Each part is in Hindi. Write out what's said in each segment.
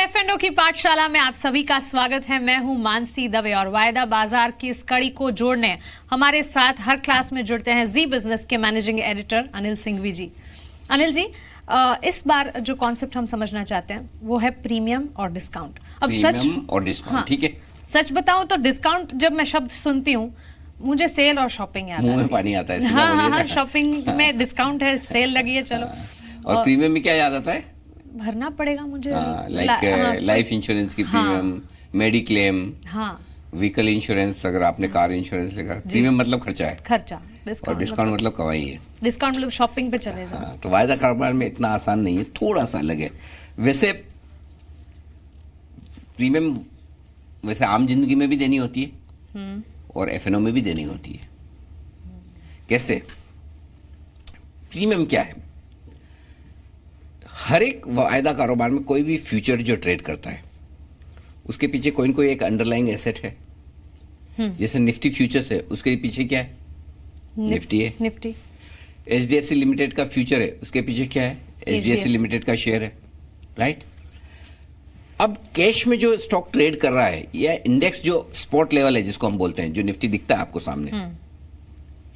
एफ&ओ की पाठशाला में आप सभी का स्वागत है। मैं हूं मानसी दवे और वायदा बाजार की इस कड़ी को जोड़ने हमारे साथ हर क्लास में जुड़ते हैं जी बिजनेस के मैनेजिंग एडिटर अनिल सिंघवी जी। अनिल जी, इस बार जो कॉन्सेप्ट हम समझना चाहते हैं वो है प्रीमियम और डिस्काउंट। अब प्रीमियम और डिस्काउंट, ठीक है। सच बताऊं तो डिस्काउंट जब मैं शब्द सुनती हूँ मुझे सेल और शॉपिंग याद मुंह में पानी आता है। हाँ, शॉपिंग में डिस्काउंट है, सेल लगी है, चलो। और प्रीमियम में क्या याद आता है? भरना पड़ेगा मुझे, लाइक लाइफ इंश्योरेंस की प्रीमियम, मेडिक्लेम, व्हीकल इंश्योरेंस, अगर आपने कार इंश्योरेंस लेकर। प्रीमियम मतलब खर्चा है, खर्चा। और डिस्काउंट मतलब कमाई है। डिस्काउंट मतलब शॉपिंग पे चले जाओ। तो वायदा कारोबार में इतना आसान नहीं है, थोड़ा सा अलग है। वैसे प्रीमियम वैसे आम जिंदगी में भी देनी होती है और एफ&ओ में भी देनी होती है। कैसे? प्रीमियम क्या है? हर एक वायदा कारोबार में कोई भी फ्यूचर जो ट्रेड करता है उसके पीछे कोई न कोई एक अंडरलाइंग एसेट है। जैसे निफ्टी फ्यूचर्स है, उसके पीछे क्या है? निफ्टी है। निफ्टी। एचडीएफसी लिमिटेड का फ्यूचर है, उसके पीछे क्या है? एचडीएफसी लिमिटेड का शेयर है, राइट। अब कैश में जो स्टॉक ट्रेड कर रहा है या इंडेक्स जो स्पॉट लेवल है जिसको हम बोलते हैं, जो निफ्टी दिखता है आपको सामने,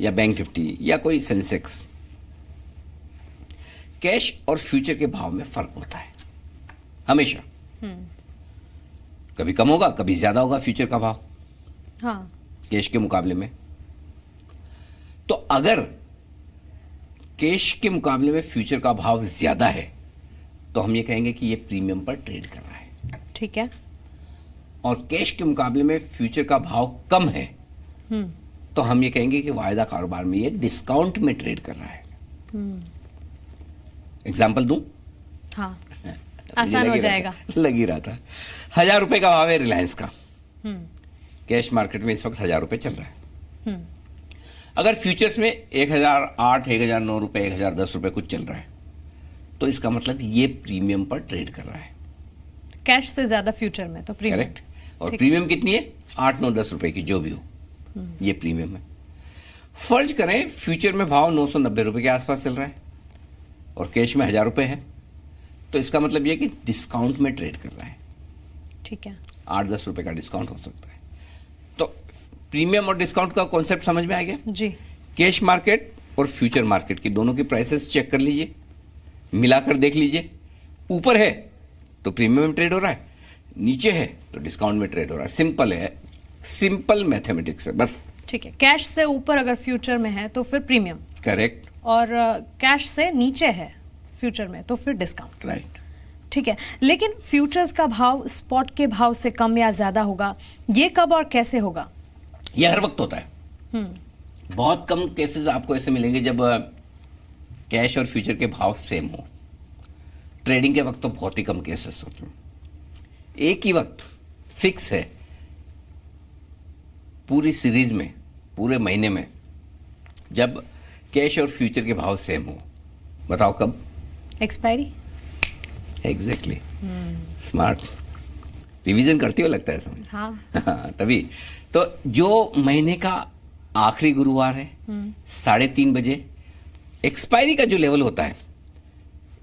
या बैंक निफ्टी या कोई सेंसेक्स, कैश और फ्यूचर के भाव में फर्क होता है हमेशा। कभी कम होगा, कभी ज्यादा होगा फ्यूचर का भाव, हाँ, कैश के मुकाबले में। तो अगर कैश के मुकाबले में फ्यूचर का भाव ज्यादा है तो हम ये कहेंगे कि ये प्रीमियम पर ट्रेड कर रहा है, ठीक है। और कैश के मुकाबले में फ्यूचर का भाव कम है तो हम ये कहेंगे कि वायदा कारोबार में ये डिस्काउंट में ट्रेड कर रहा है। एग्जाम्पल दूं? हाँ, आसान हो जाएगा। लग ही रहा था। 1000 रुपए का भाव है रिलायंस का, कैश मार्केट में इस वक्त 1000 रुपए चल रहा है। अगर फ्यूचर्स में 1008, 1009 रुपए, 1010 रुपए कुछ चल रहा है तो इसका मतलब ये प्रीमियम पर ट्रेड कर रहा है। कैश से ज्यादा फ्यूचर में तो प्रीमियम। करेक्ट। और प्रीमियम कितनी है? 8, 9, 10 रुपए की जो भी हो, ये प्रीमियम है। फर्ज करें फ्यूचर में भाव 990 रुपए के आसपास चल रहा है और कैश में 1000 रुपए है, तो इसका मतलब यह कि डिस्काउंट में ट्रेड कर रहा है, ठीक है। 8-10 रुपए का डिस्काउंट हो सकता है। तो प्रीमियम और डिस्काउंट का कॉन्सेप्ट समझ में आ गया जी। कैश मार्केट और फ्यूचर मार्केट की दोनों की प्राइसेस चेक कर लीजिए, मिलाकर देख लीजिए। ऊपर है तो प्रीमियम में ट्रेड हो रहा है, नीचे है तो डिस्काउंट में ट्रेड हो रहा है। सिंपल है, सिंपल मैथमेटिक्स है बस। ठीक है, कैश से ऊपर अगर फ्यूचर में है तो फिर प्रीमियम, करेक्ट, और कैश से नीचे है फ्यूचर में तो फिर डिस्काउंट, राइट। ठीक है। लेकिन फ्यूचर्स का भाव स्पॉट के भाव से कम या ज्यादा होगा, ये कब और कैसे होगा? यह हर वक्त होता है। बहुत कम केसेस आपको ऐसे मिलेंगे जब कैश और फ्यूचर के भाव सेम हो। ट्रेडिंग के वक्त तो बहुत ही कम केसेस होते हैं। एक ही वक्त फिक्स है पूरी सीरीज में, पूरे महीने में, जब कैश और फ्यूचर के भाव सेम हो। बताओ कब? एक्सपायरी। Exactly, smart. रिवीजन करती हो लगता है समझ। हाँ। तभी तो जो महीने का आखिरी गुरुवार है 3:30 बजे एक्सपायरी का जो लेवल होता है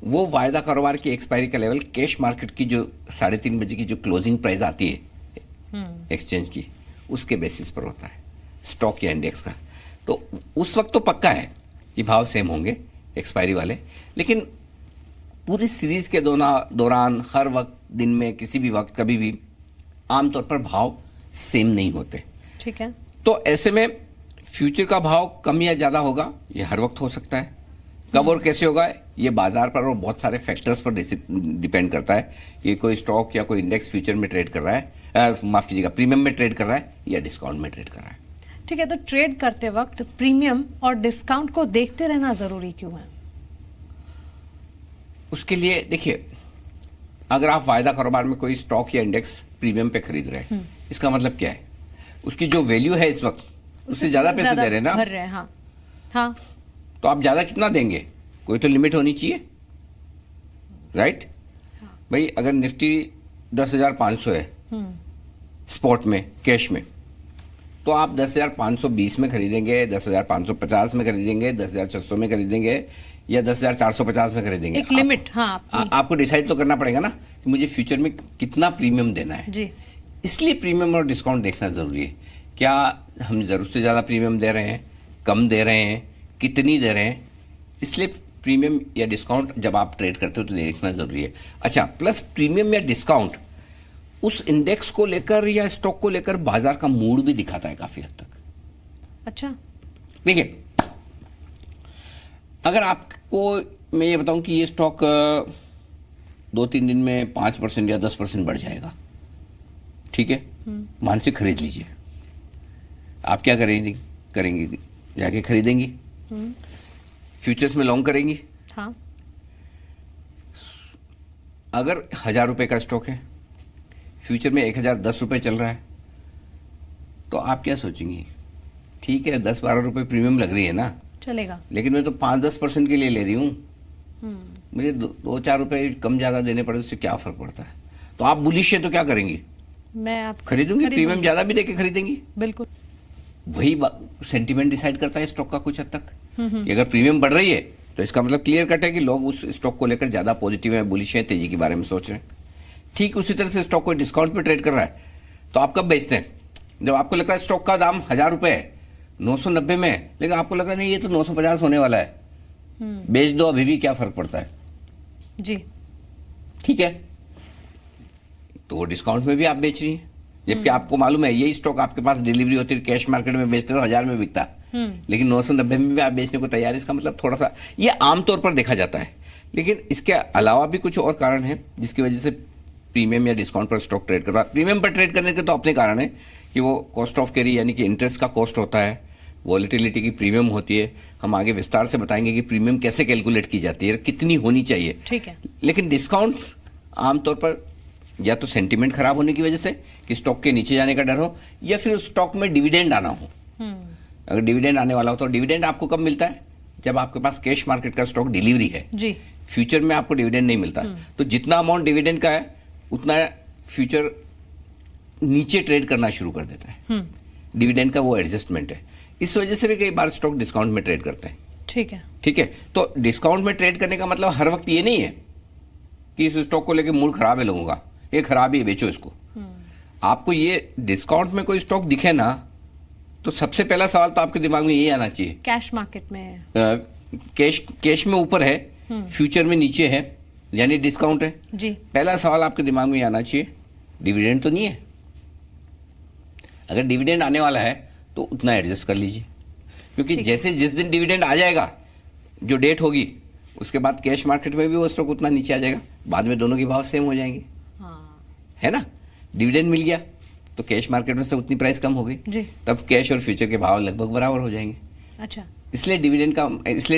वो वायदा कारोबार की एक्सपायरी का लेवल कैश मार्केट की जो 3:30 बजे की जो क्लोजिंग प्राइस आती है एक्सचेंज की, उसके बेसिस पर होता है, स्टॉक या इंडेक्स का। तो उस वक्त तो पक्का है कि भाव सेम होंगे एक्सपायरी वाले, लेकिन पूरी सीरीज के दौरान हर वक्त, दिन में किसी भी वक्त, कभी भी आमतौर पर भाव सेम नहीं होते, ठीक है। तो ऐसे में फ्यूचर का भाव कम या ज्यादा होगा, ये हर वक्त हो सकता है। कब और कैसे होगा ये बाजार पर और बहुत सारे फैक्टर्स पर डिपेंड करता है कि कोई स्टॉक या कोई इंडेक्स फ्यूचर में ट्रेड कर रहा है, माफ कीजिएगा, प्रीमियम में ट्रेड कर रहा है या डिस्काउंट में ट्रेड कर रहा है। ठीक है, तो ट्रेड करते वक्त प्रीमियम और डिस्काउंट को देखते रहना जरूरी क्यों है? उसके लिए देखिए, अगर आप वायदा कारोबार में कोई स्टॉक या इंडेक्स प्रीमियम पे खरीद रहे हैं, इसका मतलब क्या है? उसकी जो वैल्यू है इस वक्त उससे ज्यादा पैसे दे रहे हैं ना, भर रहे हैं। हाँ, हाँ। तो आप ज्यादा कितना देंगे? कोई तो लिमिट होनी चाहिए, राइट? भाई अगर निफ्टी 10,500 है स्पॉट में, कैश में, तो आप 10,520 में खरीदेंगे, 10,550 में खरीदेंगे, 10,600 में खरीदेंगे या 10,450 में खरीदेंगे। एक लिमिट, हाँ, आपको डिसाइड तो करना पड़ेगा ना कि मुझे फ्यूचर में कितना प्रीमियम देना है जी। इसलिए प्रीमियम और डिस्काउंट देखना जरूरी है। क्या हम जरूरत से ज्यादा प्रीमियम दे रहे हैं, कम दे रहे हैं, कितनी दे रहे हैं, इसलिए प्रीमियम या डिस्काउंट जब आप ट्रेड करते हो तो देखना जरूरी है। अच्छा, प्लस प्रीमियम या डिस्काउंट उस इंडेक्स को लेकर या स्टॉक को लेकर बाजार का मूड भी दिखाता है काफी हद तक। अच्छा, देखिए, अगर आपको मैं ये बताऊं कि ये स्टॉक 2-3 दिन में 5% या 10% बढ़ जाएगा, ठीक है, मानसिक खरीद लीजिए। आप क्या करेंगी जाके खरीदेंगी, फ्यूचर्स में लॉन्ग करेंगी। हाँ, अगर 1,000 रुपए का स्टॉक है, फ्यूचर में 1,010 रुपए चल रहा है, तो आप क्या सोचेंगी? ठीक है, 10-12 रुपए प्रीमियम लग रही है ना, चलेगा, लेकिन मैं तो 5-10% के लिए ले रही हूँ, मुझे 2-4 रुपए कम ज्यादा देने पड़े, उससे क्या फर्क पड़ता है? तो आप बुलिश है तो क्या करेंगी? मैं आप खरीदूंगी, प्रीमियम ज्यादा भी देके खरीदेंगी। बिल्कुल, वही सेंटीमेंट डिसाइड करता है स्टॉक का कुछ हद तक कि अगर प्रीमियम बढ़ रही है तो इसका मतलब क्लियर कट है कि लोग उस स्टॉक को लेकर ज्यादा पॉजिटिव है, बुलिश है, तेजी के बारे में सोच रहे हैं। ठीक उसी तरह से स्टॉक को डिस्काउंट पे ट्रेड कर रहा है तो आप कब बेचते हैं? जब आपको लगता है स्टॉक का दाम 1,000 रुपए है, 990 में है, लेकिन आपको लग रहा नहीं ये तो 950 होने वाला है, बेच दो, अभी भी क्या फर्क पड़ता है जी। ठीक है, तो वो डिस्काउंट में भी आप बेच रही हैं, जबकि आपको मालूम है यही स्टॉक आपके पास डिलीवरी होती है, कैश मार्केट में बेचते तो 1,000 में बिकता, लेकिन 990 में भी आप बेचने को तैयार है। इसका मतलब थोड़ा सा ये आमतौर पर देखा जाता है, लेकिन इसके अलावा भी कुछ और कारण है जिसकी वजह से प्रीमियम या डिस्काउंट पर स्टॉक ट्रेड कर रहा है। प्रीमियम पर ट्रेड करने के तो अपने कारण है कि वो कॉस्ट ऑफ कैरी यानी कि इंटरेस्ट का कॉस्ट होता है, वॉलेटिलिटी की प्रीमियम होती है। हम आगे विस्तार से बताएंगे कि प्रीमियम कैसे कैलकुलेट की जाती है, कितनी होनी चाहिए, ठीक है। लेकिन डिस्काउंट आमतौर पर या तो सेंटीमेंट खराब होने की वजह से कि स्टॉक के नीचे जाने का डर हो, या फिर उस स्टॉक में डिविडेंड आना हो। अगर डिविडेंड आने वाला हो तो डिविडेंड आपको कब मिलता है? जब आपके पास कैश मार्केट का स्टॉक डिलीवरी है जी। फ्यूचर में आपको डिविडेंड नहीं मिलता, तो जितना अमाउंट डिविडेंड का है उतना फ्यूचर नीचे ट्रेड करना शुरू कर देता है। डिविडेंड का वो एडजस्टमेंट है, इस वजह से भी कई बार स्टॉक डिस्काउंट में ट्रेड करते हैं। ठीक है, ठीक है, तो डिस्काउंट में ट्रेड करने का मतलब हर वक्त ये नहीं है कि इस स्टॉक को लेकर मूड खराब है लोगों का, ये खराब ही है, बेचो इसको। आपको ये डिस्काउंट में कोई स्टॉक दिखे ना तो सबसे पहला सवाल तो आपके दिमाग में ये आना चाहिए, कैश मार्केट में कैश में ऊपर है, फ्यूचर में नीचे है, यानी डिस्काउंट है जी। पहला सवाल आपके दिमाग में ये आना चाहिए, डिविडेंड तो नहीं है। अगर डिविडेंड आने वाला है तो उतना एडजस्ट कर लीजिए, क्योंकि जैसे जिस दिन डिविडेंड आ जाएगा, जो डेट होगी, उसके बाद कैश मार्केट में भी वो स्टॉक उतना नीचे आ जाएगा, बाद में दोनों के भाव सेम हो जाएंगे। हाँ, है ना, डिविडेंड मिल गया तो कैश मार्केट में से उतनी प्राइस कम हो गई, तब कैश और फ्यूचर के भाव लगभग बराबर हो जाएंगे। अच्छा, इसलिए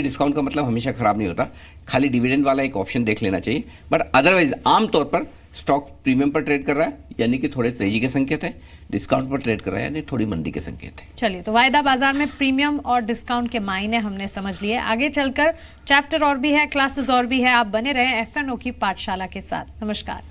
डिस्काउंट का मतलब हमेशा खराब नहीं होता, खाली डिविडेंड वाला एक ऑप्शन देख लेना चाहिए। बट अदरवाइज आमतौर पर स्टॉक प्रीमियम पर ट्रेड कर रहा है यानी कि थोड़े तेजी के संकेत है, डिस्काउंट पर ट्रेड कर रहा है यानी थोड़ी मंदी के संकेत है। चलिए, तो वायदा बाजार में प्रीमियम और डिस्काउंट के मायने हमने समझ लिए। आगे चलकर चैप्टर और भी है, क्लासेस और भी है। आप बने रहें FNO की पाठशाला के साथ। नमस्कार।